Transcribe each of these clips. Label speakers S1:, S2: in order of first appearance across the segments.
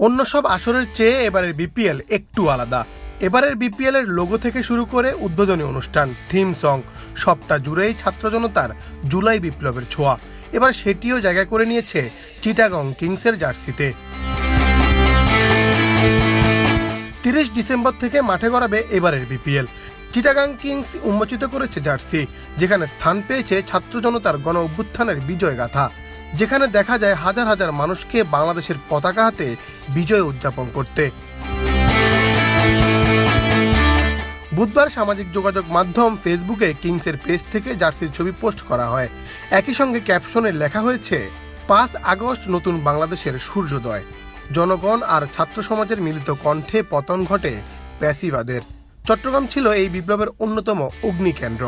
S1: অন্য সব আসরের চেয়ে এবারের বিপিএল একটু আলাদা। এবারের বিপিএল এর লোগো থেকে শুরু করে উদ্বোধনী অনুষ্ঠান, থিম সং, সবটা জুড়েই ছাত্র জনতার জুলাই বিপ্লবের ছোঁয়া। এবার সেটিও জায়গা করে নিয়েছে চিটাগং কিংসের জার্সিতে। 30 ডিসেম্বর থেকে মাঠে গড়াবে এবারের বিপিএল। চিটাগাং কিংস উন্মোচিত করেছে জার্সি, যেখানে স্থান পেয়েছে ছাত্র জনতার গণ অভ্যুত্থানের বিজয় গাথা, যেখানে দেখা যায় হাজার হাজার মানুষকে বাংলাদেশের পতাকা হাতে বিজয় উদযাপন করতে। বুধবার সামাজিক যোগাযোগ মাধ্যম ফেসবুকে কিংসের পেজ থেকে জার্সির ছবি পোস্ট করা হয়। একই সঙ্গে ক্যাপশনে লেখা হয়েছে, 5 আগস্ট নতুন বাংলাদেশের সূর্যোদয়। জনগণ আর ছাত্র সমাজের মিলিত কণ্ঠে পতন ঘটে প্যাসিবাদের। চট্টগ্রাম ছিল এই বিপ্লবের অন্যতম অগ্নিকেন্দ্র।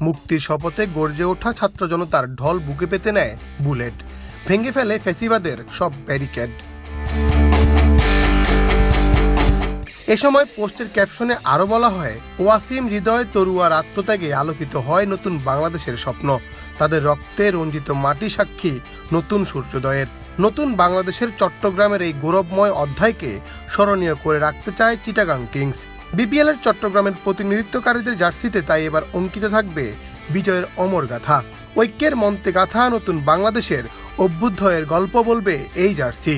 S1: মুক্তির শপথে গর্জে ওঠা ছাত্র জনতার ঢল বুকে পেতে নেয় বুলেট, ভেঙে ফেলে ফ্যাসিবাদের সব ব্যারিকেড। এ সময় পোস্টের ক্যাপশনে আরো বলা হয়, ওয়াসিম হৃদয় তরুয়ার আত্মত্যাগে আলোকিত হয় নতুন বাংলাদেশের স্বপ্ন। তাদের রক্তে রঞ্জিত মাটি সাক্ষী নতুন সূর্যোদয়ের। নতুন বাংলাদেশের চট্টগ্রামের এই গৌরবময় অধ্যায়কে স্মরণীয় করে রাখতে চায় চিটাগাং কিংস। বিপিএল এর চট্টগ্রামের প্রতিনিধিত্বকারীদের জার্সিতে তাই এবার অঙ্কিত থাকবে বিজয়ের অমর গাথা। ঐক্যের মন্ত্রে গাথা নতুন বাংলাদেশের অভ্যুদয়ের গল্প বলবে এই জার্সি।